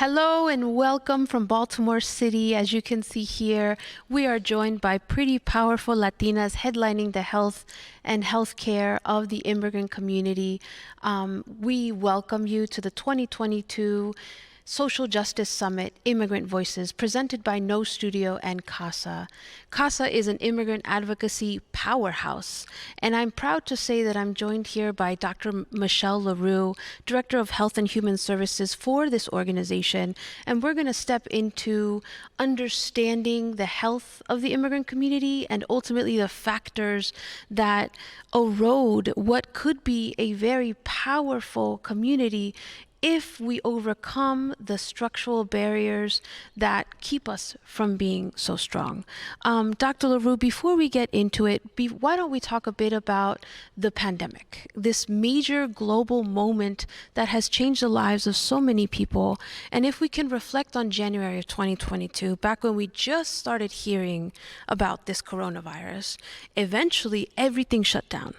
Hello and welcome from Baltimore City. As you can see here, we are joined by pretty powerful Latinas headlining the health and healthcare of the immigrant community. We welcome you to the 2022 Social Justice Summit, Immigrant Voices, presented by No Studio and CASA. CASA is an immigrant advocacy powerhouse, and I'm proud to say that I'm joined here by Dr. Michelle LaRue, Director of Health and Human Services for this organization, and we're going to step into understanding the health of the immigrant community and ultimately the factors that erode what could be a very powerful community if we overcome the structural barriers that keep us from being so strong. Dr. LaRue, before we get into it, why don't we talk a bit about the pandemic, this major global moment that has changed the lives of so many people. And if we can reflect on January of 2022, back when we just started hearing about this coronavirus, eventually everything shut down.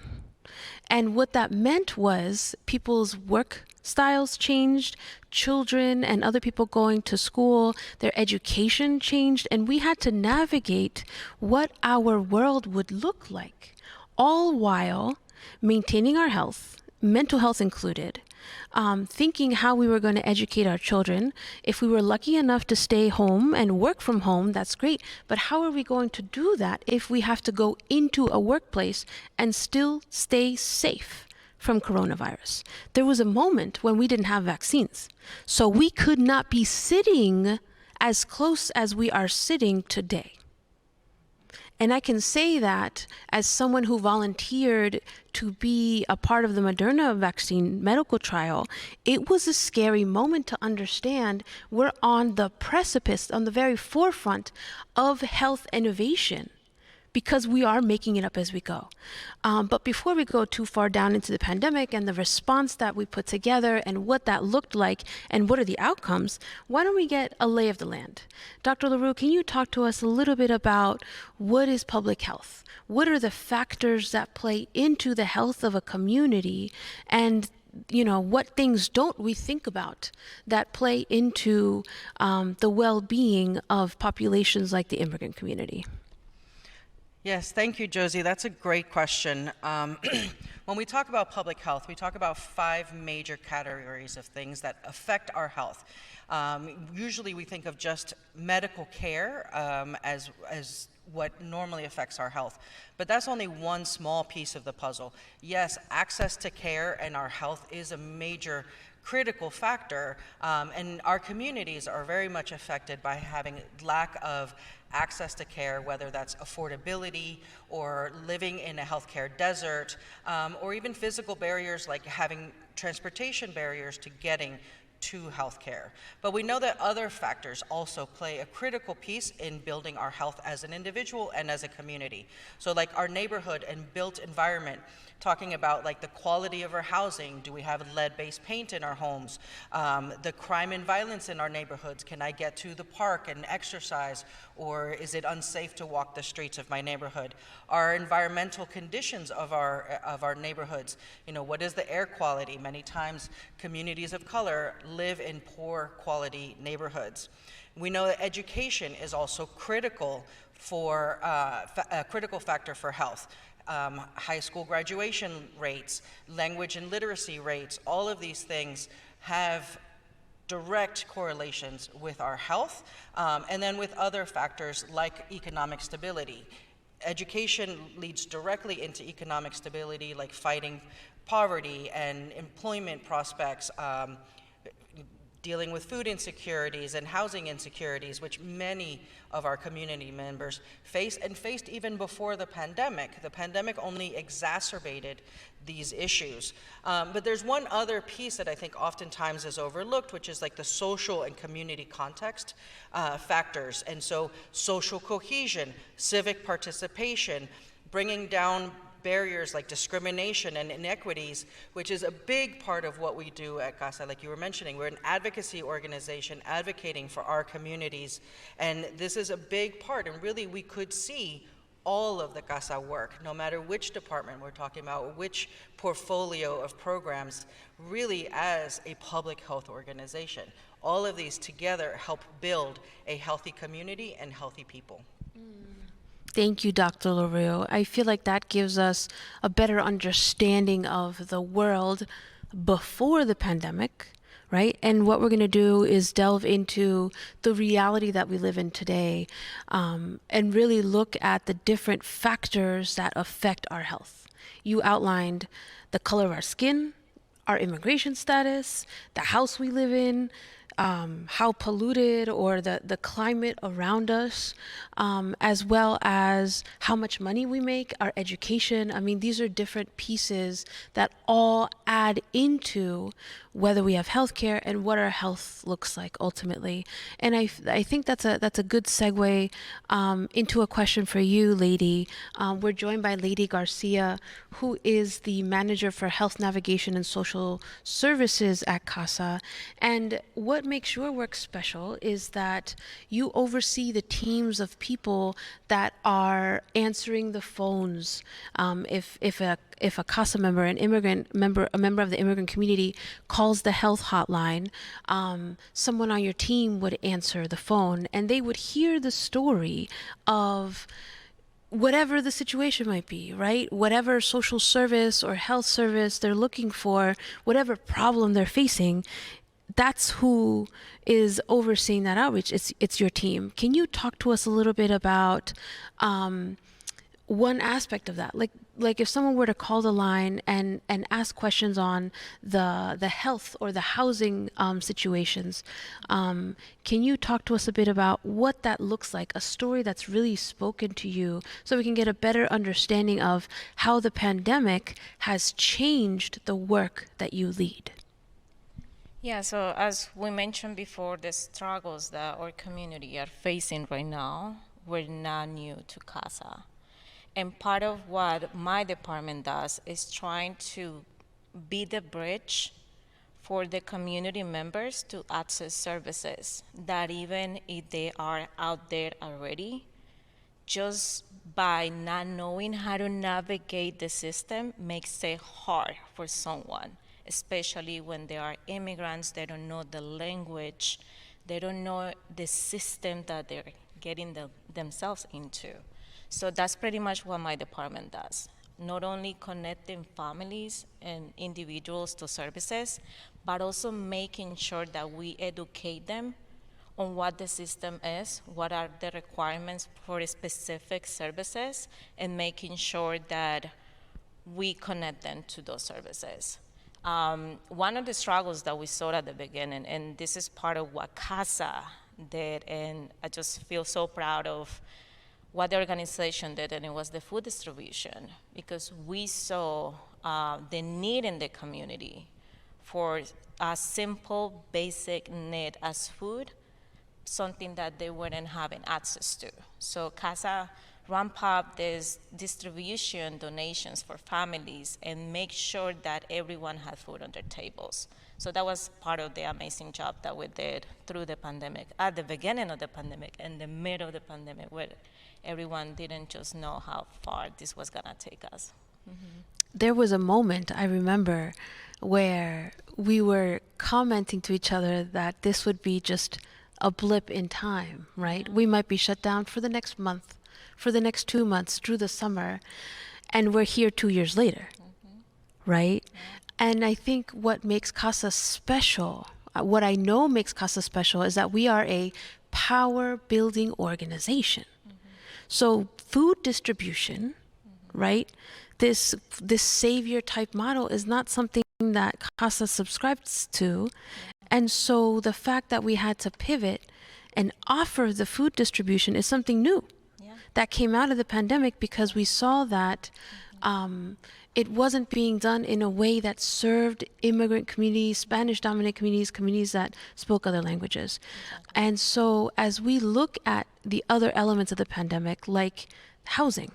And what that meant was people's work styles changed, children and other people going to school, their education changed, and we had to navigate what our world would look like, all while maintaining our health, mental health included, thinking how we were going to educate our children. If we were lucky enough to stay home and work from home, that's great. But how are we going to do that if we have to go into a workplace and still stay safe from coronavirus? There was a moment when we didn't have vaccines, so we could not be sitting as close as we are sitting today. And I can say that as someone who volunteered to be a part of the Moderna vaccine medical trial, it was a scary moment to understand we're on the precipice, on the very forefront of health innovation, because we are making it up as we go. But before we go too far down into the pandemic and the response that we put together and what that looked like and what are the outcomes, why don't we get a lay of the land? Dr. LaRue, can you talk to us a little bit about what is public health? What are the factors that play into the health of a community, and what things don't we think about that play into the well-being of populations like the immigrant community? Yes, thank you, Josie. That's a great question. When we talk about public health, we talk about 5 major categories of things that affect our health. Usually we think of just medical care as what normally affects our health, but that's only one small piece of the puzzle. Yes, access to care and our health is a major critical factor, and our communities are very much affected by having lack of access to care, whether that's affordability or living in a healthcare desert, or even physical barriers like having transportation barriers to getting to healthcare. But we know that other factors also play a critical piece in building our health as an individual and as a community. So like our neighborhood and built environment, talking about like the quality of our housing. Do we have lead-based paint in our homes? The crime and violence in our neighborhoods. Can I get to the park and exercise, or is it unsafe to walk the streets of my neighborhood? Our environmental conditions of our neighborhoods. What is the air quality? Many times communities of color live in poor quality neighborhoods. We know that education is also critical for a critical factor for health. High school graduation rates, language and literacy rates, all of these things have direct correlations with our health, and then with other factors like economic stability. Education leads directly into economic stability, like fighting poverty and employment prospects, dealing with food insecurities and housing insecurities, which many of our community members face and faced even before the pandemic. The pandemic only exacerbated these issues. But there's one other piece that I think oftentimes is overlooked, which is like the social and community context factors. And so social cohesion, civic participation, bringing down barriers like discrimination and inequities, which is a big part of what we do at CASA. Like you were mentioning, we're an advocacy organization advocating for our communities, and this is a big part, and really we could see all of the CASA work, no matter which department we're talking about, which portfolio of programs, really as a public health organization. All of these together help build a healthy community and healthy people. Thank you, Dr. LaRue. I feel like that gives us a better understanding of the world before the pandemic, right? And what we're going to do is delve into the reality that we live in today, and really look at the different factors that affect our health. You outlined the color of our skin, our immigration status, the house we live in, how polluted or the climate around us, as well as how much money we make, our education. I mean, these are different pieces that all add into whether we have health care and what our health looks like ultimately. And I think that's a good segue into a question for you, Leidi. We're joined by Leidi Garcia, who is the Manager for Health Navigation and Social Services at CASA. And what makes your work special is that you oversee the teams of people that are answering the phones. If a CASA member, a member of the immigrant community calls the health hotline, someone on your team would answer the phone and they would hear the story of whatever the situation might be, right? Whatever social service or health service they're looking for, whatever problem they're facing, that's who is overseeing that outreach. It's your team. Can you talk to us a little bit about one aspect of that? Like if someone were to call the line and ask questions on the health or the housing situations, can you talk to us a bit about what that looks like, a story that's really spoken to you, so we can get a better understanding of how the pandemic has changed the work that you lead? Yeah, so as we mentioned before, the struggles that our community are facing right now were not new to CASA. And part of what my department does is trying to be the bridge for the community members to access services that even if they are out there already, just by not knowing how to navigate the system makes it hard for someone, especially when they are immigrants. They don't know the language, they don't know the system that they're getting themselves into. So that's pretty much what my department does. Not only connecting families and individuals to services, but also making sure that we educate them on what the system is, what are the requirements for specific services, and making sure that we connect them to those services. One of the struggles that we saw at the beginning, and this is part of what CASA did, and I just feel so proud of what the organization did, and it was the food distribution, because we saw the need in the community for a simple, basic need as food, something that they weren't having access to. So CASA ramp up this distribution donations for families and make sure that everyone had food on their tables. So that was part of the amazing job that we did through the pandemic, at the beginning of the pandemic and the middle of the pandemic, where everyone didn't just know how far this was gonna take us. Mm-hmm. There was a moment, I remember, where we were commenting to each other that this would be just a blip in time, right? We might be shut down for the next month, for the next 2 months, through the summer, and we're here 2 years later, right? And I think what makes CASA special, what I know makes CASA special, is that we are a power building organization. So food distribution, right? This savior type model is not something that CASA subscribes to. And so the fact that we had to pivot and offer the food distribution is something new that came out of the pandemic, because we saw that it wasn't being done in a way that served immigrant communities, Spanish-dominant communities, communities that spoke other languages. And so as we look at the other elements of the pandemic, like housing,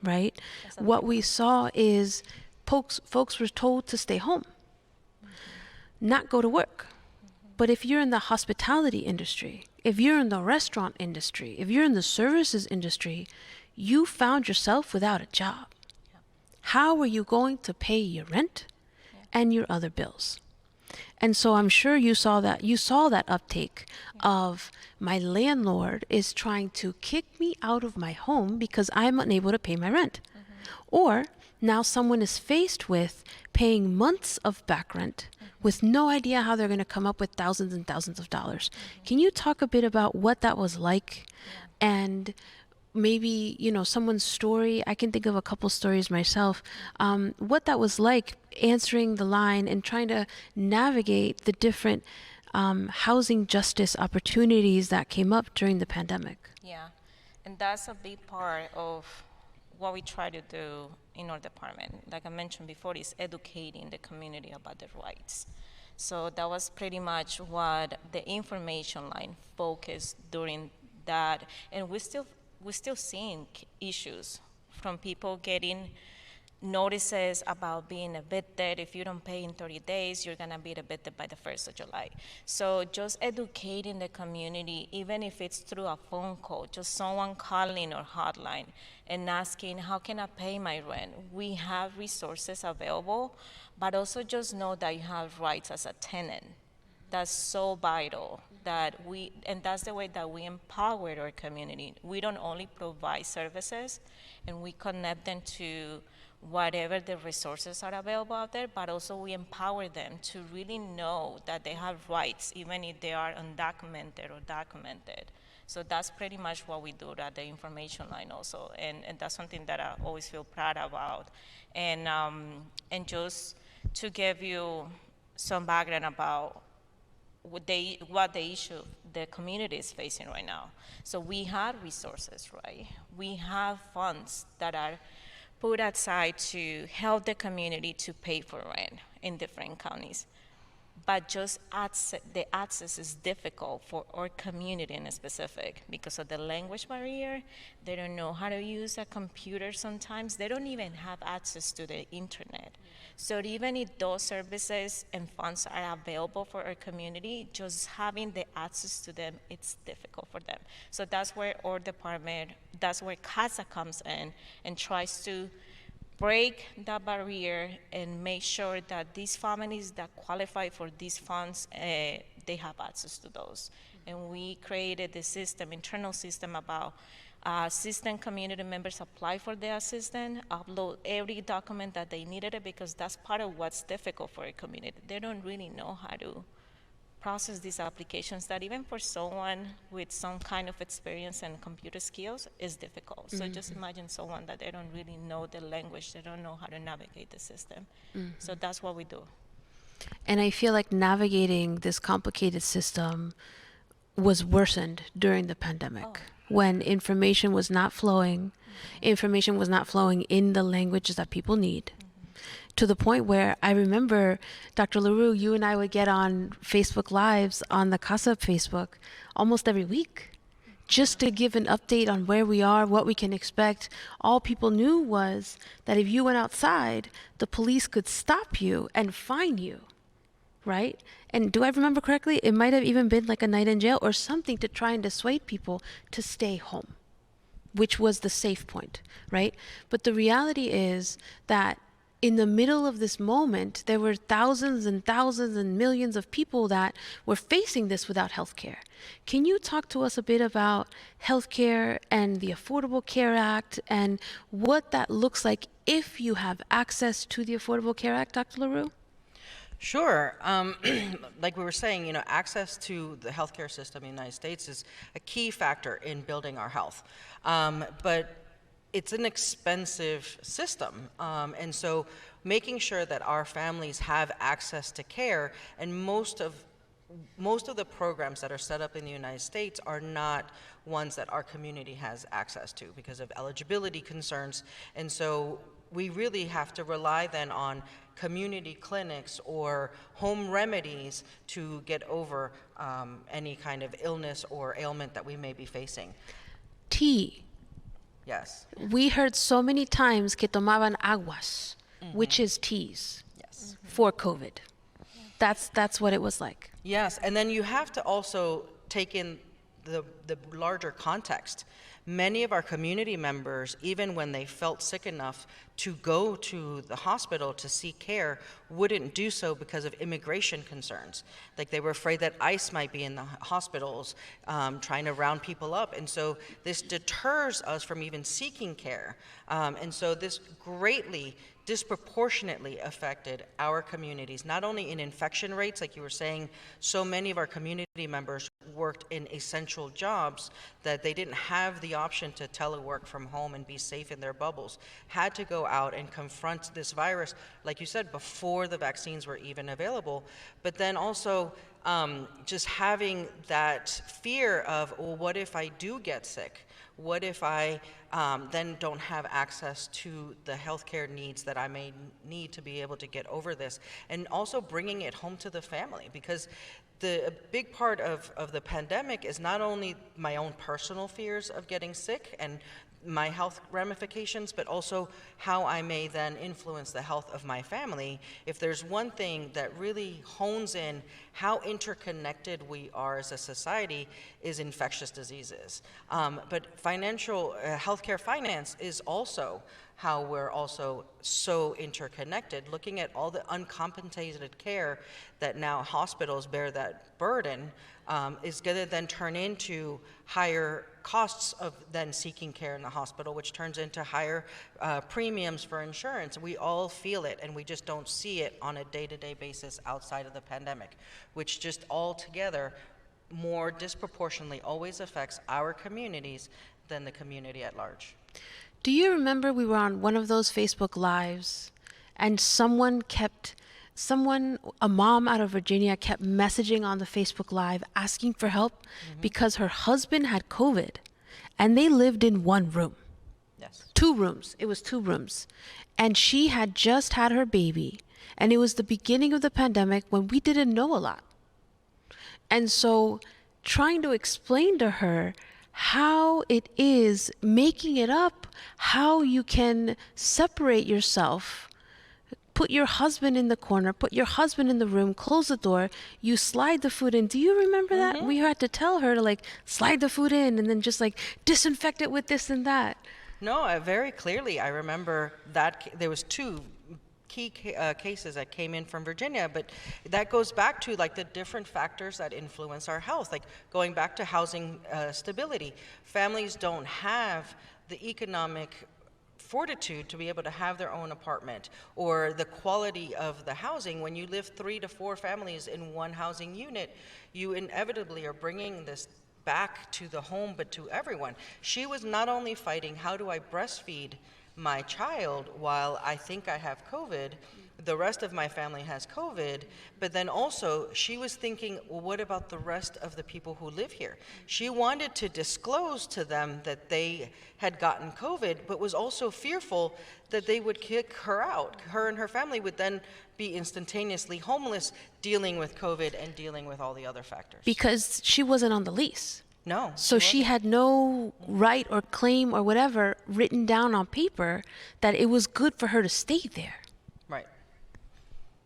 right? What we saw is folks were told to stay home, not go to work. But if you're in the hospitality industry, if you're in the restaurant industry, if you're in the services industry, you found yourself without a job. How are you going to pay your rent and your other bills? And so I'm sure you saw that uptake of my landlord is trying to kick me out of my home because I'm unable to pay my rent. Or now someone is faced with paying months of back rent with no idea how they're going to come up with thousands and thousands of dollars. Can you talk a bit about what that was like and maybe, someone's story? I can think of a couple stories myself. What that was like answering the line and trying to navigate the different housing justice opportunities that came up during the pandemic. Yeah, and that's a big part of what we try to do in our department. Like I mentioned before, is educating the community about their rights. So that was pretty much what the information line focused during that, and we're still seeing issues from people getting notices about being evicted. If you don't pay in 30 days, you're gonna be evicted by the 1st of July. So just educating the community, even if it's through a phone call, just someone calling our hotline and asking, how can I pay my rent? We have resources available, but also just know that you have rights as a tenant. That's so vital and that's the way that we empower our community. We don't only provide services and we connect them to whatever the resources are available out there, but also we empower them to really know that they have rights, even if they are undocumented or documented. So that's pretty much what we do at the information line also, and that's something that I always feel proud about. And just to give you some background about what the issue the community is facing right now. So we have resources, right? We have funds that are put aside to help the community to pay for rent in different counties. But just the access is difficult for our community in specific because of the language barrier. They don't know how to use a computer sometimes. They don't even have access to the internet. So even if those services and funds are available for our community, just having the access to them, it's difficult for them. So that's where our department, that's where CASA comes in and tries to break that barrier and make sure that these families that qualify for these funds, they have access to those. And we created the system, internal system about assistant community members apply for the assistant, upload every document that they needed because that's part of what's difficult for a community. They don't really know how to process these applications that even for someone with some kind of experience and computer skills is difficult. So just imagine someone that they don't really know the language, they don't know how to navigate the system. So that's what we do. And I feel like navigating this complicated system was worsened during the pandemic when information was not flowing in the languages that people need. To the point where I remember, Dr. LaRue, you and I would get on Facebook Lives on the CASA Facebook almost every week just to give an update on where we are, what we can expect. All people knew was that if you went outside, the police could stop you and fine you, right? And do I remember correctly? It might have even been like a night in jail or something to try and dissuade people to stay home, which was the safe point, right? But the reality is that in the middle of this moment, there were thousands and thousands and millions of people that were facing this without health care. Can you talk to us a bit about health care and the Affordable Care Act and what that looks like if you have access to the Affordable Care Act, Dr. LaRue? Sure. Like we were saying, access to the healthcare system in the United States is a key factor in building our health. But it's an expensive system. And so making sure that our families have access to care, and most of the programs that are set up in the United States are not ones that our community has access to because of eligibility concerns. And so we really have to rely then on community clinics or home remedies to get over any kind of illness or ailment that we may be facing. Tea. Yes. We heard so many times que tomaban aguas, which is teas, for COVID. That's what it was like. Yes, and then you have to also take in the the larger context. Many of our community members, even when they felt sick enough to go to the hospital to seek care, wouldn't do so because of immigration concerns. Like they were afraid that ICE might be in the hospitals trying to round people up. And so this deters us from even seeking care. And so this greatly disproportionately affected our communities, not only in infection rates, like you were saying, so many of our community members worked in essential jobs that they didn't have the option to telework from home and be safe in their bubbles, had to go out and confront this virus, like you said, before the vaccines were even available. But then also just having that fear of, well, what if I do get sick? What if I then don't have access to the healthcare needs that I may need to be able to get over this? And also bringing it home to the family, because a big part of the pandemic is not only my own personal fears of getting sick and my health ramifications, but also how I may then influence the health of my family. If there's one thing that really hones in how interconnected we are as a society, is infectious diseases. But financial healthcare finance is also how we're also so interconnected, looking at all the uncompensated care that now hospitals bear that burden, is going to then turn into higher costs of then seeking care in the hospital, which turns into higher premiums for insurance. We all feel it, and we just don't see it on a day-to-day basis outside of the pandemic, which just altogether more disproportionately always affects our communities than the community at large. Do you remember we were on one of those Facebook Lives and a mom out of Virginia kept messaging on the Facebook Live asking for help because her husband had COVID and they lived in one room. Yes. 2 rooms. It was 2 rooms. And she had just had her baby, and it was the beginning of the pandemic when we didn't know a lot. And so trying to explain to her how it is, making it up, how you can separate yourself, put your husband in the corner, put your husband in the room, close the door, you slide the food in. Do you remember that? We had to tell her to like slide the food in and then just like disinfect it with this and that. No, very clearly I remember that there was 2 key cases that came in from Virginia, but that goes back to like the different factors that influence our health, like going back to housing stability. Families don't have the economic fortitude to be able to have their own apartment, or the quality of the housing. When you live 3 to 4 families in one housing unit, you inevitably are bringing this back to the home, but to everyone. She was not only fighting, how do I breastfeed my child while I think I have COVID, the rest of my family has COVID, but then also she was thinking, well, what about the rest of the people who live here? She wanted to disclose to them that they had gotten COVID, but was also fearful that they would kick her out. Her and her family would then be instantaneously homeless, dealing with COVID and dealing with all the other factors. Because she wasn't on the lease. No. So she had no right or claim or whatever written down on paper that it was good for her to stay there. Right.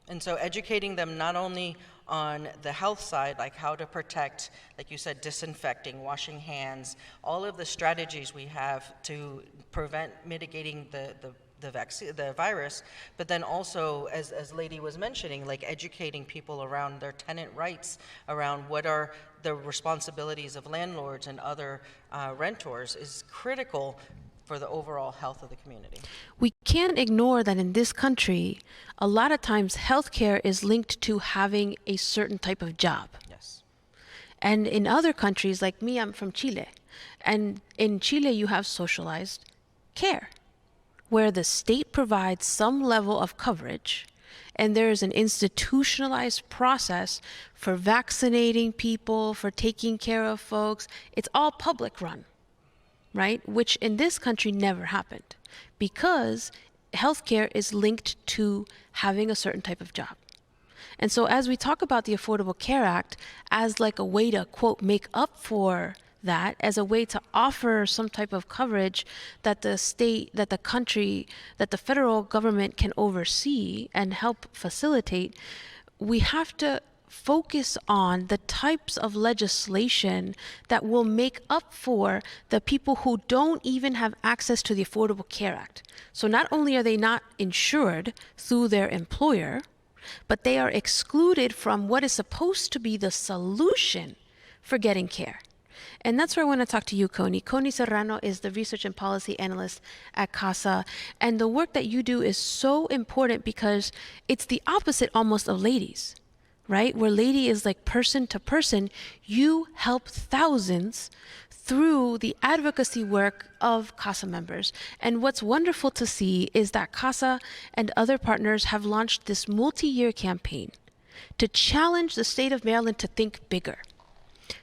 And so educating them not only on the health side, like how to protect, like you said, disinfecting, washing hands, all of the strategies we have to prevent mitigating the virus, but then also, as Leidi was mentioning, like educating people around their tenant rights, around what are the responsibilities of landlords and other renters is critical for the overall health of the community. We can't ignore that in this country, a lot of times healthcare is linked to having a certain type of job. Yes. And in other countries, like me, I'm from Chile. And in Chile, you have socialized care, where the state provides some level of coverage, and there is an institutionalized process for vaccinating people, for taking care of folks. It's all public run, right? Which in this country never happened, because healthcare is linked to having a certain type of job. And so as we talk about the Affordable Care Act as like a way to, quote, make up for that, as a way to offer some type of coverage that the state, that the country, that the federal government can oversee and help facilitate, we have to focus on the types of legislation that will make up for the people who don't even have access to the Affordable Care Act. So not only are they not insured through their employer, but they are excluded from what is supposed to be the solution for getting care. And that's where I want to talk to you, Kony. Kony Serrano is the Research and Policy Analyst at CASA. And the work that you do is so important because it's the opposite almost of Leidi's, right? Where Leidi is like person to person. You help thousands through the advocacy work of CASA members. And what's wonderful to see is that CASA and other partners have launched this multi-year campaign to challenge the state of Maryland to think bigger,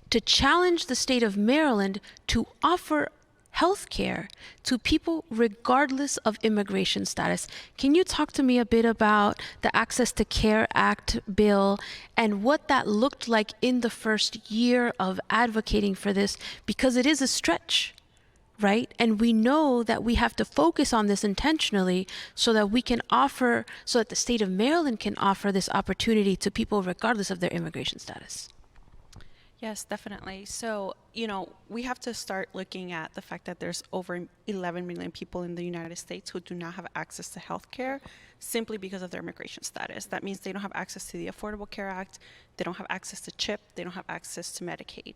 to challenge the state of Maryland to offer health care to people regardless of immigration status. Can you talk to me a bit about the Access to Care Act bill and what that looked like in the first year of advocating for this? Because it is a stretch, right? And we know that we have to focus on this intentionally so that we can offer, so that the state of Maryland can offer this opportunity to people regardless of their immigration status. Yes, definitely. So, we have to start looking at the fact that there's over 11 million people in the United States who do not have access to health care simply because of their immigration status. That means they don't have access to the Affordable Care Act, they don't have access to CHIP, they don't have access to Medicaid.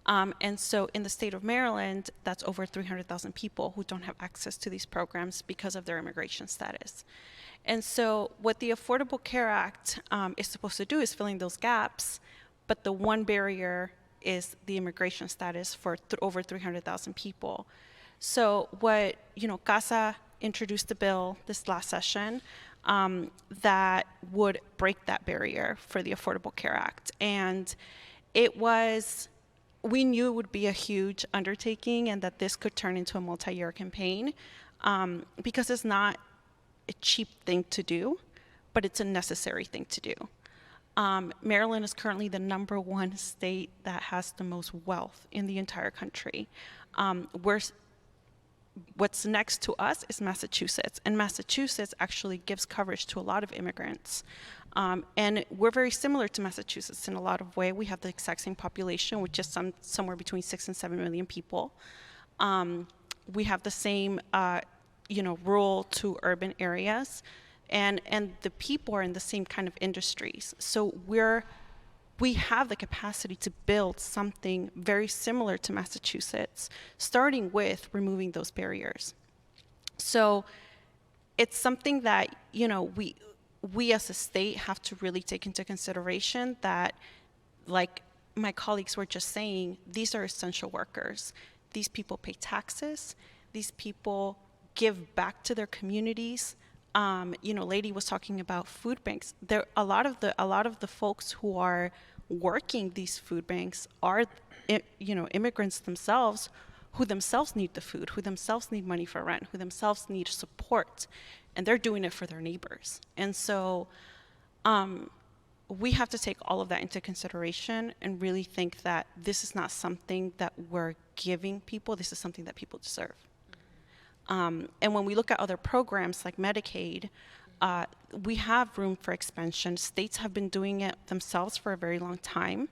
And so in the state of Maryland, that's over 300,000 people who don't have access to these programs because of their immigration status. And so what the Affordable Care Act is supposed to do is fill in those gaps. But the one barrier is the immigration status for over 300,000 people. So what, CASA introduced a bill this last session that would break that barrier for the Affordable Care Act. And we knew it would be a huge undertaking and that this could turn into a multi-year campaign because it's not a cheap thing to do, but it's a necessary thing to do. Maryland is currently the #1 state that has the most wealth in the entire country. What's next to us is Massachusetts, and Massachusetts actually gives coverage to a lot of immigrants. And we're very similar to Massachusetts in a lot of ways. We have the exact same population, which is somewhere between 6 and 7 million people. We have the same, rural to urban areas. And the people are in the same kind of industries. So we have the capacity to build something very similar to Massachusetts, starting with removing those barriers. So it's something that, we as a state have to really take into consideration that, like my colleagues were just saying, these are essential workers. These people pay taxes. These people give back to their communities. Leidi was talking about food banks. A lot of the folks who are working these food banks are, immigrants themselves, who themselves need the food, who themselves need money for rent, who themselves need support, and they're doing it for their neighbors. And so, we have to take all of that into consideration and really think that this is not something that we're giving people. This is something that people deserve. And when we look at other programs like Medicaid, we have room for expansion. States have been doing it themselves for a very long time.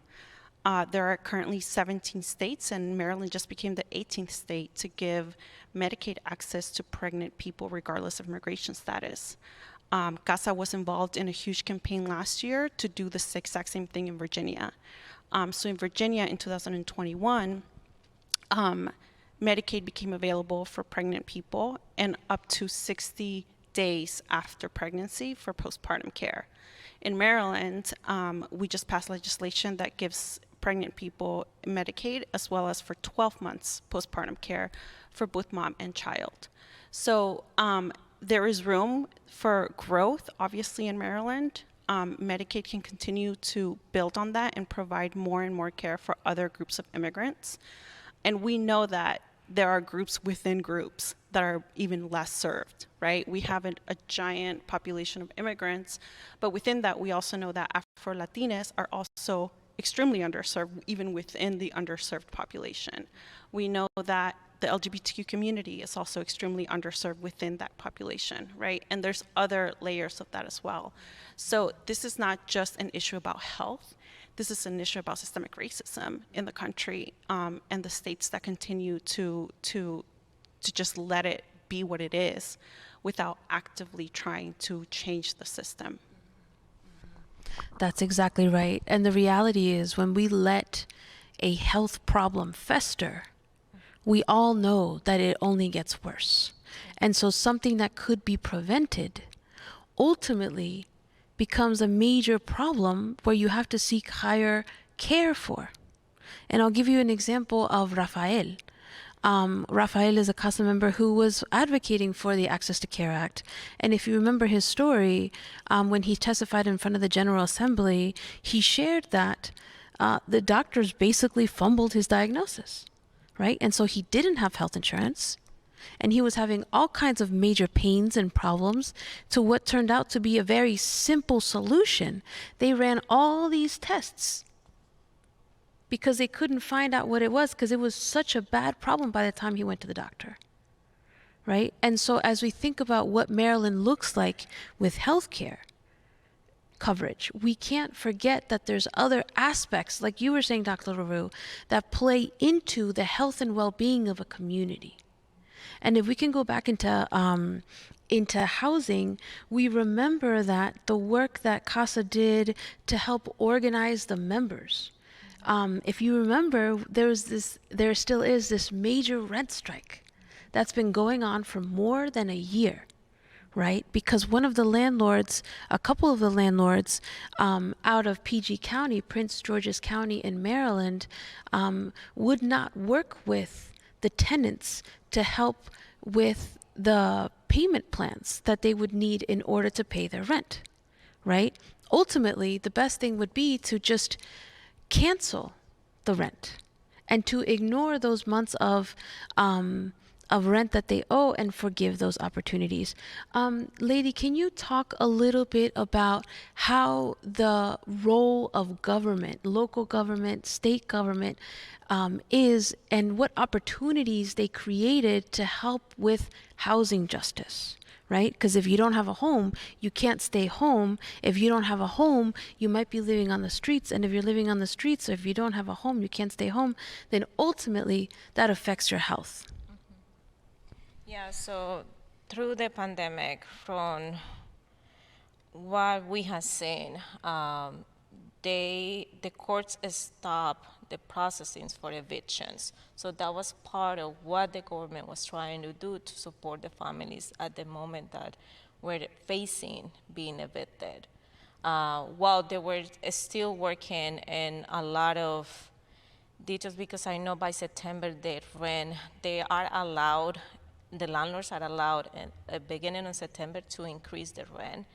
There are currently 17 states, and Maryland just became the 18th state to give Medicaid access to pregnant people regardless of immigration status. CASA was involved in a huge campaign last year to do the exact same thing in Virginia. So in Virginia in 2021, Medicaid became available for pregnant people and up to 60 days after pregnancy for postpartum care. In Maryland, we just passed legislation that gives pregnant people Medicaid as well as for 12 months postpartum care for both mom and child. So there is room for growth, obviously, in Maryland. Medicaid can continue to build on that and provide more and more care for other groups of immigrants. And we know that there are groups within groups that are even less served, right? We have a giant population of immigrants, but within that, we also know that Afro-Latinas are also extremely underserved, even within the underserved population. We know that the LGBTQ community is also extremely underserved within that population, right? And there's other layers of that as well. So this is not just an issue about health. This is an issue about systemic racism in the country, and the states that continue to just let it be what it is without actively trying to change the system. That's exactly right. And the reality is, when we let a health problem fester, we all know that it only gets worse. And so something that could be prevented ultimately becomes a major problem where you have to seek higher care for. And I'll give you an example of Rafael. Rafael is a CASA member who was advocating for the Access to Care Act. And if you remember his story, when he testified in front of the General Assembly, he shared that the doctors basically fumbled his diagnosis, right? And so he didn't have health insurance, and he was having all kinds of major pains and problems, to what turned out to be a very simple solution. They ran all these tests because they couldn't find out what it was, because it was such a bad problem by the time he went to the doctor, right? And so as we think about what Maryland looks like with healthcare coverage, we can't forget that there's other aspects, like you were saying, Dr. LaRue, that play into the health and well-being of a community. And if we can go back into housing, we remember that the work that CASA did to help organize the members. If you remember, there still is this major rent strike that's been going on for more than a year, right? Because one of the landlords, a couple of the landlords out of PG County, Prince George's County in Maryland, would not work with the tenants to help with the payment plans that they would need in order to pay their rent, right? Ultimately, the best thing would be to just cancel the rent and to ignore those months of rent that they owe and forgive those opportunities. Leidi, can you talk a little bit about how the role of government, local government, state government, is, and what opportunities they created to help with housing justice? Right? Because if you don't have a home, you can't stay home. If you don't have a home, you might be living on the streets. And if you're living on the streets, or if you don't have a home, you can't stay home, then ultimately that affects your health. Yeah, so through the pandemic, from what we have seen, the courts stopped the processing for evictions. So that was part of what the government was trying to do to support the families at the moment that were facing being evicted. While they were still working in a lot of details, because I know by September the landlords are allowed at the beginning of September to increase the rent.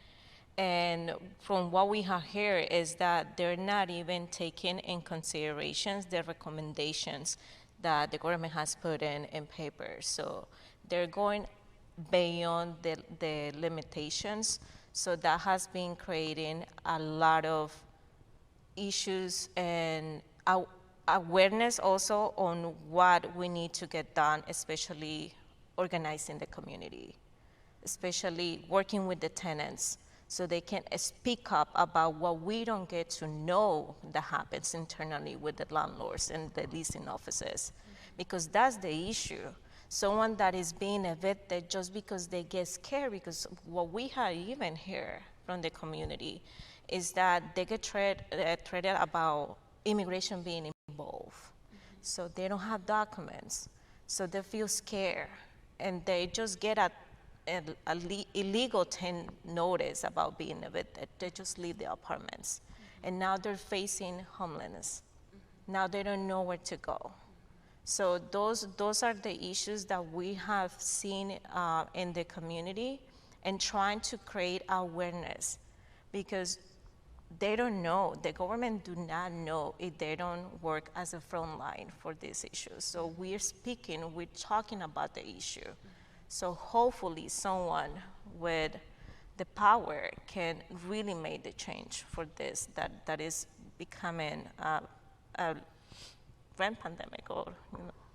And from what we have heard is that they're not even taking in considerations the recommendations that the government has put in paper. So they're going beyond the limitations. So that has been creating a lot of issues and awareness also on what we need to get done, especially organizing the community, especially working with the tenants, so they can speak up about what we don't get to know that happens internally with the landlords and the leasing offices. Because that's the issue. Someone that is being evicted just because they get scared, because what we have even heard from the community is that they get treated about immigration being involved. So they don't have documents, so they feel scared, and they just get an illegal 10 notice about being evicted. They just leave the apartments. And now they're facing homelessness. Now they don't know where to go. So those are the issues that we have seen in the community, and trying to create awareness, because they don't know, the government do not know if they don't work as a front line for these issues. So we're talking about the issue. So hopefully someone with the power can really make the change for this, that is becoming a rent pandemic, or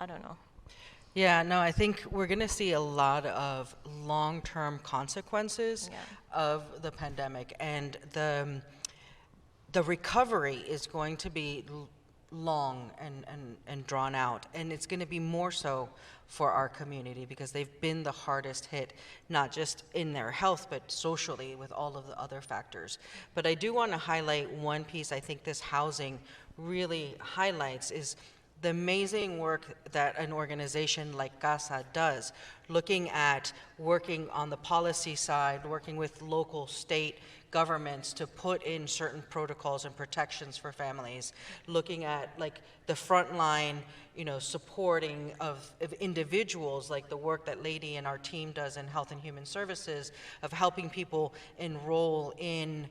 I don't know. Yeah, no, I think we're going to see a lot of long-term consequences of the pandemic, and the recovery is going to be long and drawn out, and it's going to be more so for our community because they've been the hardest hit, not just in their health, but socially with all of the other factors. But I do want to highlight one piece I think this housing really highlights is the amazing work that an organization like CASA does, looking at working on the policy side, working with local, state governments to put in certain protocols and protections for families, looking at like the frontline, supporting of individuals, like the work that Leidi and our team does in Health and Human Services, of helping people enroll in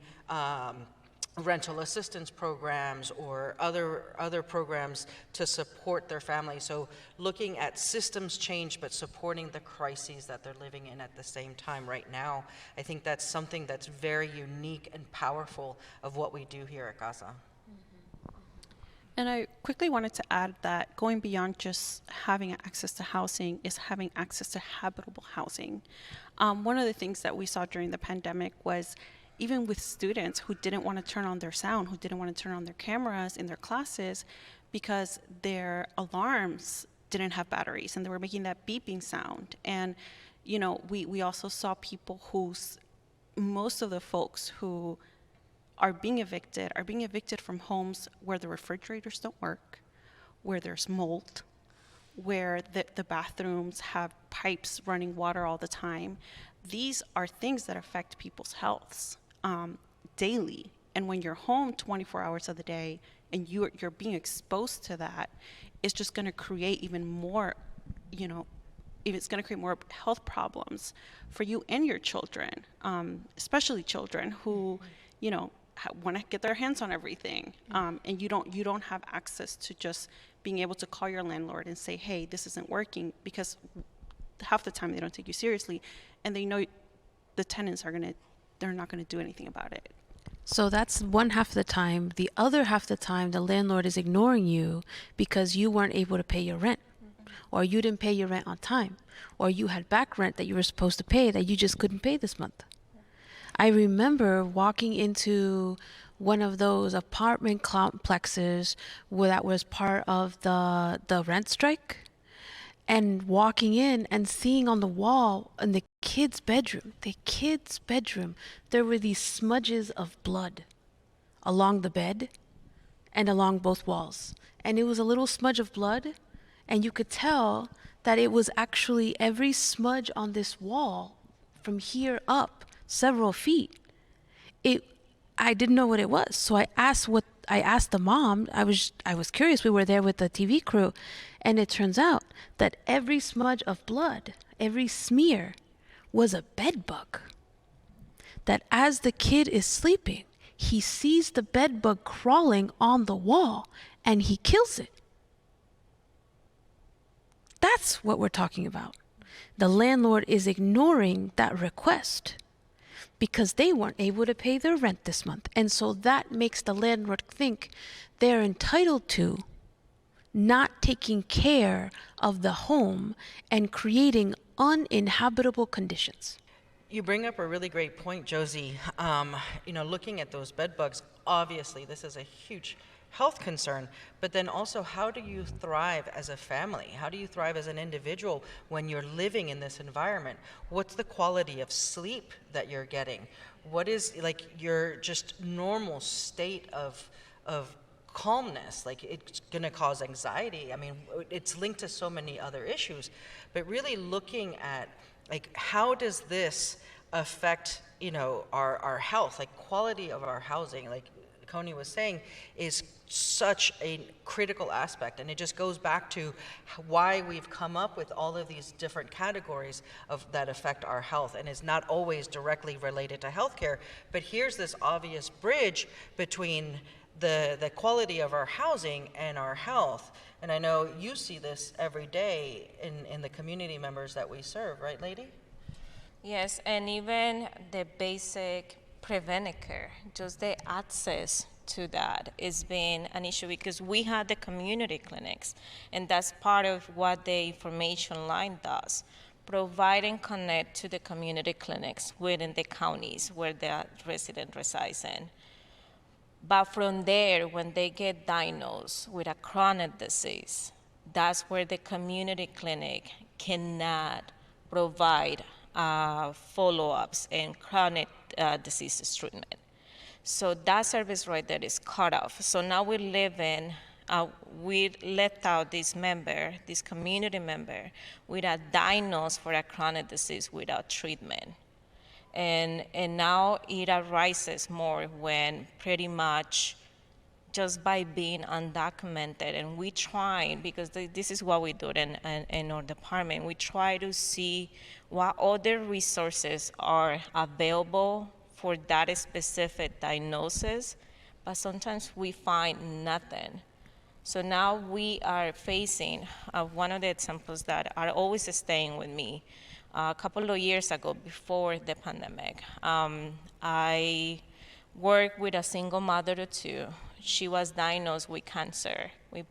rental assistance programs or other programs to support their family. So looking at systems change, but supporting the crises that they're living in at the same time right now, I think that's something that's very unique and powerful of what we do here at CASA. And I quickly wanted to add that going beyond just having access to housing is having access to habitable housing. One of the things that we saw during the pandemic was even with students who didn't want to turn on their sound, who didn't want to turn on their cameras in their classes because their alarms didn't have batteries and they were making that beeping sound. And, we also saw people most of the folks who are being evicted from homes where the refrigerators don't work, where there's mold, where the bathrooms have pipes running water all the time. These are things that affect people's healths daily. And when you're home 24 hours of the day and you're being exposed to that, it's just going to create even more, it's going to create more health problems for you and your children, especially children who, want to get their hands on everything, and you don't have access to just being able to call your landlord and say, hey, this isn't working, because half the time they don't take you seriously, and they know the tenants they're not going to do anything about it. So that's one half of the time. The other half of the time, the landlord is ignoring you because you weren't able to pay your rent, or you didn't pay your rent on time, or you had back rent that you were supposed to pay that you just couldn't pay this month. I remember walking into one of those apartment complexes that was part of the rent strike, and walking in and seeing on the wall in the kid's bedroom, there were these smudges of blood along the bed and along both walls. And it was a little smudge of blood, and you could tell that it was actually every smudge on this wall from here up several feet. I didn't know what it was, so I asked the mom. I was curious. We were there with the TV crew, and it turns out that every smudge of blood, every smear, was a bed bug. That as the kid is sleeping, he sees the bed bug crawling on the wall, and he kills it. That's what we're talking about. The landlord is ignoring that request because they weren't able to pay their rent this month. And so that makes the landlord think they're entitled to not taking care of the home and creating uninhabitable conditions. You bring up a really great point, Josie. Looking at those bed bugs, obviously this is a huge health concern, but then also, how do you thrive as a family? How do you thrive as an individual when you're living in this environment? What's the quality of sleep that you're getting? What is your just normal state of calmness? It's gonna cause anxiety. I mean, it's linked to so many other issues, but really looking at how does this affect our health, quality of our housing, Kony was saying, is such a critical aspect, and it just goes back to why we've come up with all of these different categories that affect our health, and is not always directly related to healthcare. But here's this obvious bridge between the quality of our housing and our health. And I know you see this every day in the community members that we serve, right, Leidi? Yes, and even the basic preventive care, just the access to that. It's been an issue because we had the community clinics, and that's part of what the information line does. Provide and connect to the community clinics within the counties where the resident resides in. But from there, when they get diagnosed with a chronic disease, that's where the community clinic cannot provide follow-ups and chronic diseases treatment. So that service right there is cut off. So now we let out this community member, with a diagnosis for a chronic disease without treatment. And now it arises more when pretty much just by being undocumented, and we try, because this is what we do in our department, we try to see what other resources are available for that specific diagnosis, but sometimes we find nothing. So now we are facing one of the examples that are always staying with me. A couple of years ago, before the pandemic, I worked with a single mother of two. She was diagnosed with cancer, with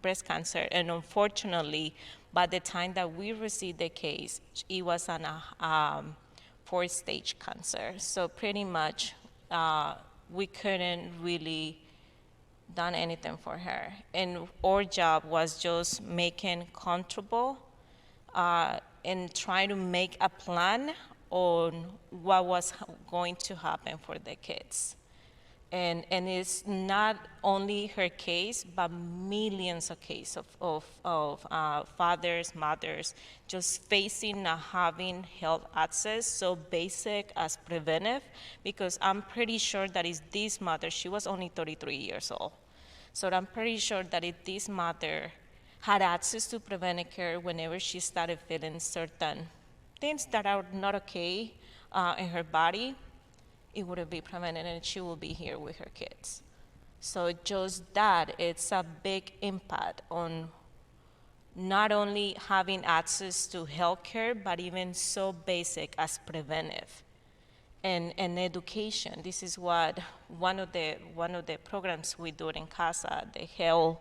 breast cancer, and unfortunately, by the time that we received the case, it was on a 4th-stage cancer. So pretty much, we couldn't really done anything for her. And our job was just making comfortable and trying to make a plan on what was going to happen for the kids. And it's not only her case, but millions of cases of fathers, mothers, just facing not having health access so basic as preventive, because I'm pretty sure that if this mother, she was only 33 years old. So I'm pretty sure that if this mother had access to preventive care whenever she started feeling certain things that are not okay in her body, it would be prevented, and she will be here with her kids. So just that, it's a big impact on not only having access to healthcare, but even so basic as preventive and education. This is what one of the programs we do in CASA, the health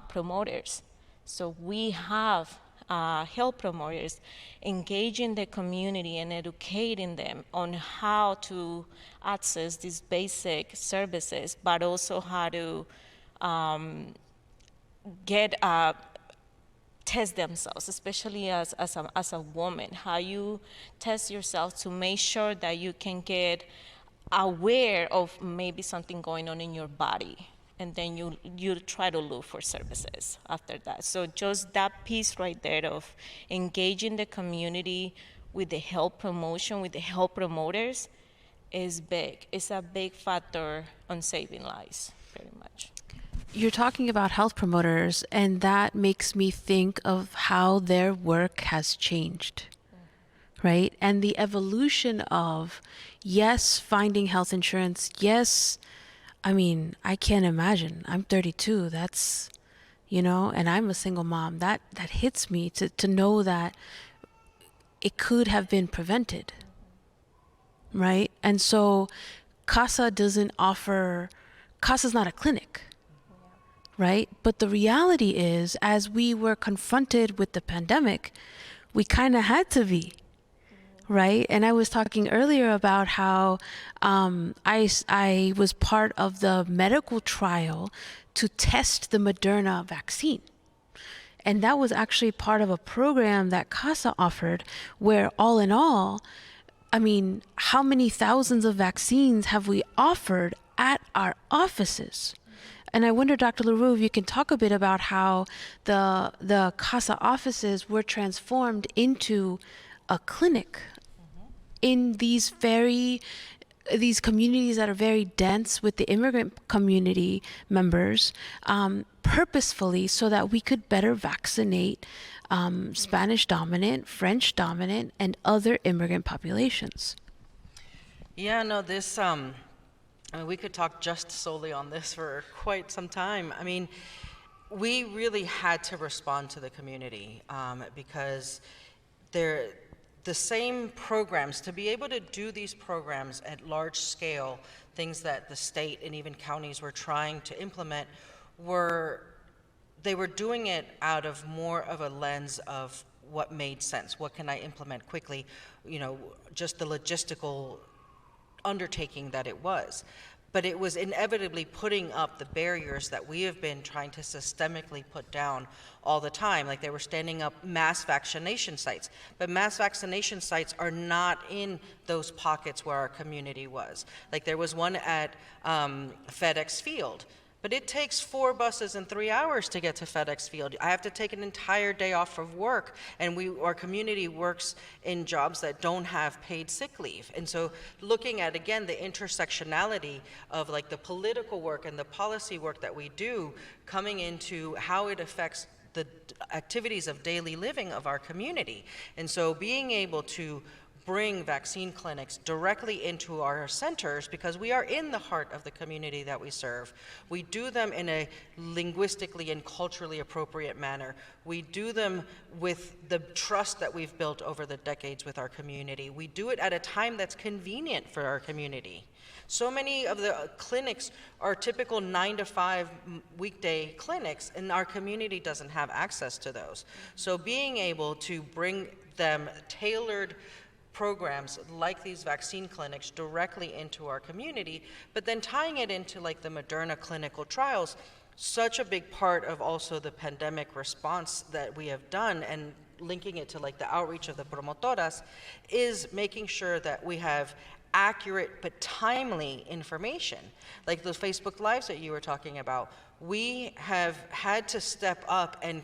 promoters. So we have health promoters engaging the community and educating them on how to access these basic services, but also how to test themselves, especially as a woman, how you test yourself to make sure that you can get aware of maybe something going on in your body. And then you try to look for services after that. So just that piece right there of engaging the community with the health promotion, with the health promoters, is big. It's a big factor on saving lives, pretty much. You're talking about health promoters, and that makes me think of how their work has changed, right? And the evolution of, yes, finding health insurance, yes, I mean, I can't imagine. I'm 32. That's, and I'm a single mom. That hits me to know that it could have been prevented, right? And so CASA's not a clinic, right? But the reality is, as we were confronted with the pandemic, we kind of had to be. Right. And I was talking earlier about how I was part of the medical trial to test the Moderna vaccine. And that was actually part of a program that CASA offered, where all in all, I mean, how many thousands of vaccines have we offered at our offices? And I wonder, Dr. LaRue, if you can talk a bit about how the CASA offices were transformed into a clinic in these communities that are very dense with the immigrant community members, purposefully, so that we could better vaccinate Spanish dominant, French dominant, and other immigrant populations. Yeah, no, this, we could talk just solely on this for quite some time. I mean, we really had to respond to the community because the same programs, to be able to do these programs at large scale, things that the state and even counties were trying to implement, they were doing it out of more of a lens of what made sense. What can I implement quickly? You know, just the logistical undertaking that it was. But it was inevitably putting up the barriers that we have been trying to systemically put down all the time. Like, they were standing up mass vaccination sites, but mass vaccination sites are not in those pockets where our community was. Like, there was one at FedEx Field, but it takes 4 buses and 3 hours to get to FedEx Field. I have to take an entire day off of work, and our community works in jobs that don't have paid sick leave. And so looking at, again, the intersectionality of like the political work and the policy work that we do, coming into how it affects the activities of daily living of our community. And so being able to bring vaccine clinics directly into our centers, because we are in the heart of the community that we serve. We do them in a linguistically and culturally appropriate manner. We do them with the trust that we've built over the decades with our community. We do it at a time that's convenient for our community. So many of the clinics are typical 9 to 5 weekday clinics, and our community doesn't have access to those. So being able to bring them tailored programs like these vaccine clinics directly into our community, but then tying it into like the Moderna clinical trials, such a big part of also the pandemic response that we have done, and linking it to like the outreach of the promotoras, is making sure that we have accurate but timely information. Like those Facebook Lives that you were talking about, we have had to step up and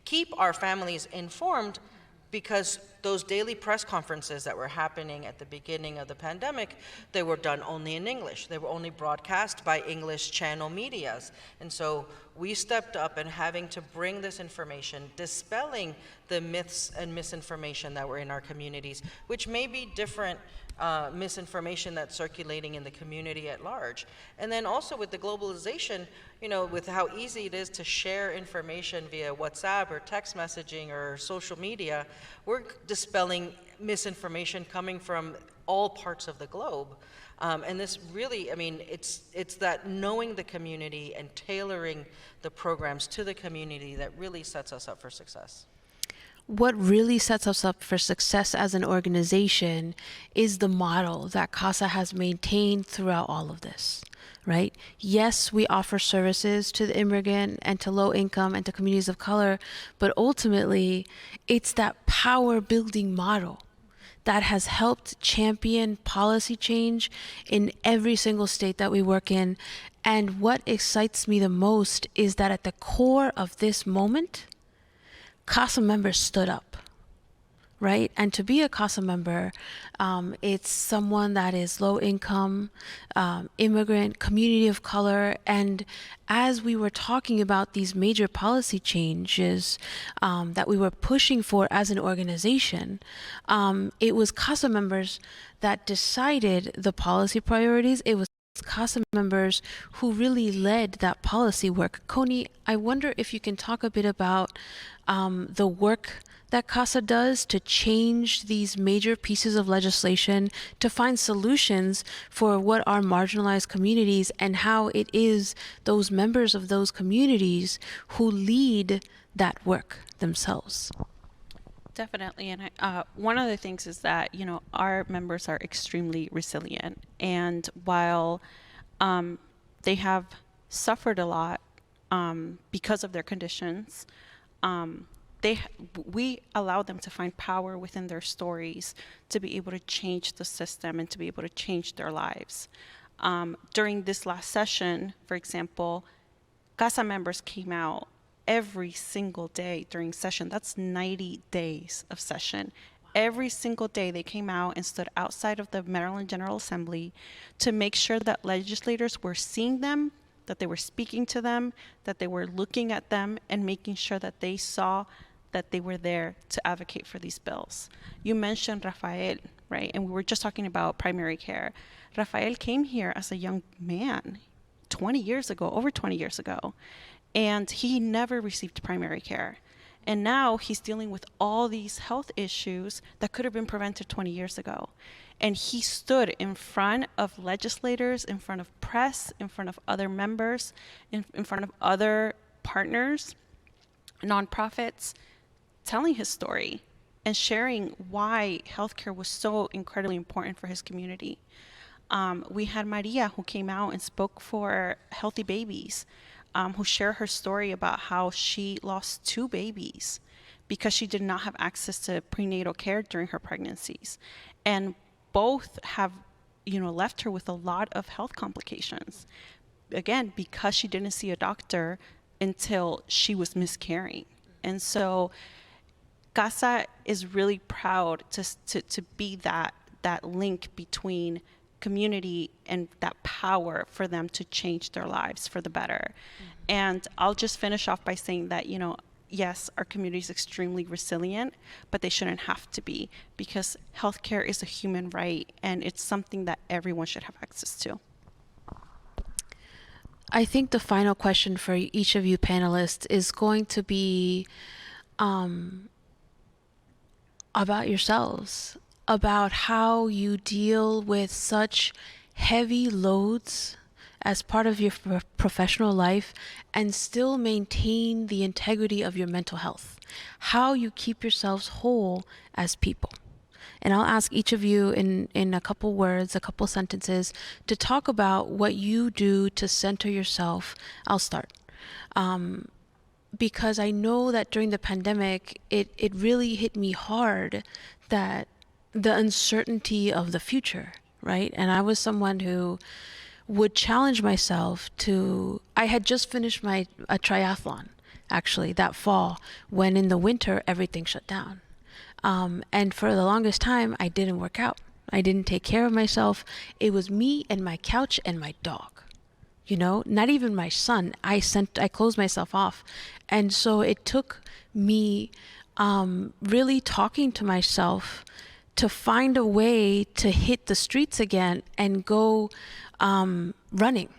keep our families informed, because those daily press conferences that were happening at the beginning of the pandemic, they were done only in English. They were only broadcast by English channel medias. And so we stepped up and having to bring this information, dispelling the myths and misinformation that were in our communities, which may be different misinformation that's circulating in the community at large. And then also with the globalization, you know, with how easy it is to share information via WhatsApp or text messaging or social media, we're dispelling misinformation coming from all parts of the globe. And this really, I mean, it's that knowing the community and tailoring the programs to the community that really sets us up for success. What really sets us up for success as an organization is the model that CASA has maintained throughout all of this, right? Yes, we offer services to the immigrant and to low income and to communities of color, but ultimately it's that power building model that has helped champion policy change in every single state that we work in. And what excites me the most is that at the core of this moment, CASA members stood up, right? And to be a CASA member, it's someone that is low income, immigrant, community of color. And as we were talking about these major policy changes that we were pushing for as an organization, it was CASA members that decided the policy priorities. It was CASA members who really led that policy work. Kony, I wonder if you can talk a bit about the work that CASA does to change these major pieces of legislation, to find solutions for what are marginalized communities, and how it is those members of those communities who lead that work themselves. Definitely, and one of the things is that, you know, our members are extremely resilient, and while they have suffered a lot because of their conditions, we allow them to find power within their stories to be able to change the system and to be able to change their lives. During this last session, for example, CASA members came out every single day during session. That's 90 days of session. Every single day they came out and stood outside of the Maryland General Assembly to make sure that legislators were seeing them, that they were speaking to them, that they were looking at them, and making sure that they saw that they were there to advocate for these bills. You mentioned Rafael, right? And we were just talking about primary care. Rafael came here as a young man 20 years ago, over 20 years ago, and he never received primary care. And now he's dealing with all these health issues that could have been prevented 20 years ago. And he stood in front of legislators, in front of press, in front of other members, in front of other partners, nonprofits, telling his story and sharing why healthcare was so incredibly important for his community. We had Maria, who came out and spoke for Healthy Babies, who shared her story about how she lost 2 babies because she did not have access to prenatal care during her pregnancies. And both have, left her with a lot of health complications. Again, because she didn't see a doctor until she was miscarrying. And so CASA is really proud to be that link between community and that power for them to change their lives for the better. And I'll just finish off by saying that, yes, our community is extremely resilient, but they shouldn't have to be, because healthcare is a human right and it's something that everyone should have access to. I think the final question for each of you panelists is going to be about yourselves, about how you deal with such heavy loads as part of your professional life and still maintain the integrity of your mental health, how you keep yourselves whole as people. And I'll ask each of you in a couple words, a couple sentences, to talk about what you do to center yourself. I'll start. Because I know that during the pandemic, it really hit me hard that the uncertainty of the future, right? And I was someone who would challenge myself I had just finished a triathlon, actually, that fall, when in the winter, everything shut down. And for the longest time, I didn't work out. I didn't take care of myself. It was me and my couch and my dog. Not even my son. I closed myself off. And so it took me really talking to myself to find a way to hit the streets again and go running,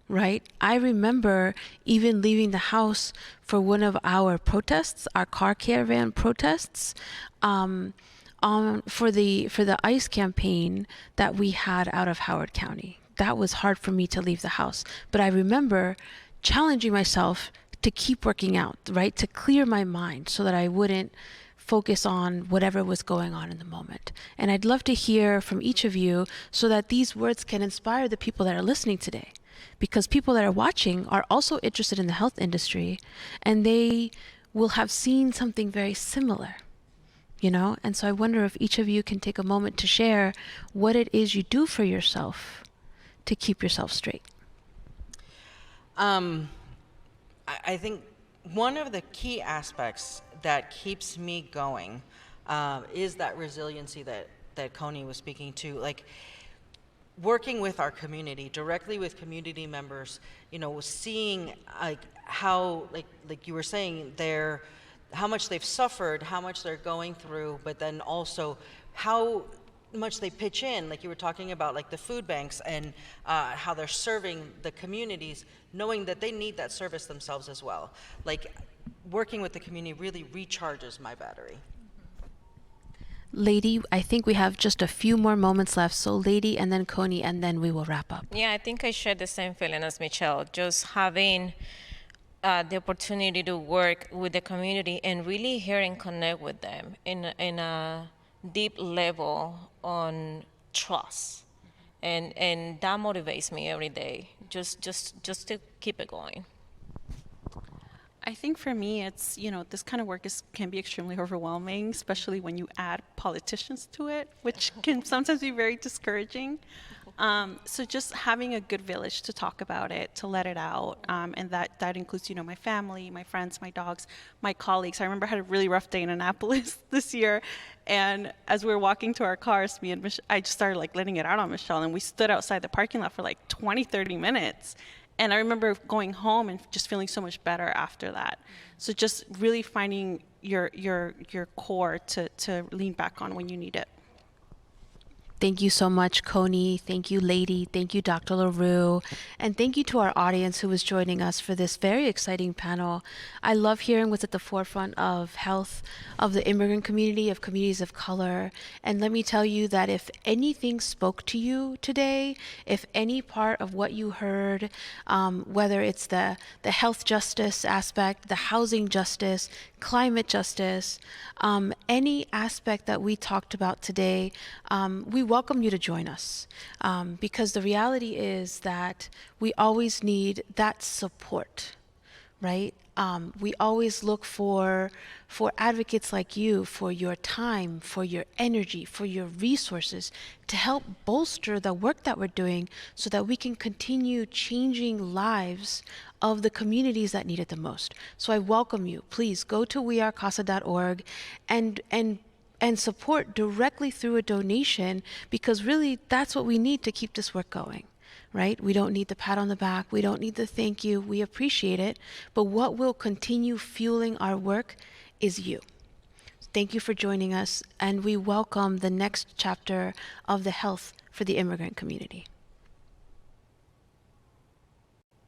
right? I remember even leaving the house for one of our protests, our car caravan protests, for the ICE campaign that we had out of Howard County. That was hard for me to leave the house. But I remember challenging myself to keep working out, right? To clear my mind so that I wouldn't focus on whatever was going on in the moment. And I'd love to hear from each of you so that these words can inspire the people that are listening today. Because people that are watching are also interested in the health industry, and they will have seen something very similar. And so I wonder if each of you can take a moment to share what it is you do for yourself to keep yourself straight. I think one of the key aspects that keeps me going is that resiliency that Kony was speaking to. Like, working with our community, directly with community members, seeing how, like you were saying, how much they've suffered, how much they're going through, but then also how much they pitch in, like you were talking about, like the food banks and how they're serving the communities, knowing that they need that service themselves as well. Like, working with the community really recharges my battery. Leidi, I think we have just a few more moments left. So Leidi and then Kony, and then we will wrap up. Yeah, I think I share the same feeling as Michelle, just having the opportunity to work with the community and really hear and connect with them in a deep level on trust. And that motivates me every day, just to keep it going. I think for me, it's, this kind of work can be extremely overwhelming, especially when you add politicians to it, which can sometimes be very discouraging. So just having a good village to talk about it, to let it out, and that includes, my family, my friends, my dogs, my colleagues. I remember I had a really rough day in Annapolis this year, and as we were walking to our cars, I just started letting it out on Michelle, and we stood outside the parking lot for 20, 30 minutes. And I remember going home and just feeling so much better after that. So just really finding your core to lean back on when you need it. Thank you so much, Kony. Thank you, Leidi. Thank you, Dr. LaRue. And thank you to our audience who is joining us for this very exciting panel. I love hearing what's at the forefront of health of the immigrant community, of communities of color. And let me tell you that if anything spoke to you today, if any part of what you heard, whether it's the health justice aspect, the housing justice, climate justice, any aspect that we talked about today, we welcome you to join us, because the reality is that we always need that support, right? We always look for advocates like you, for your time, for your energy, for your resources to help bolster the work that we're doing so that we can continue changing lives of the communities that need it the most. So I welcome you. Please go to wearecasa.org and support directly through a donation, because really that's what we need to keep this work going, right? We don't need the pat on the back. We don't need the thank you. We appreciate it. But what will continue fueling our work is you. Thank you for joining us, and we welcome the next chapter of the health for the immigrant community.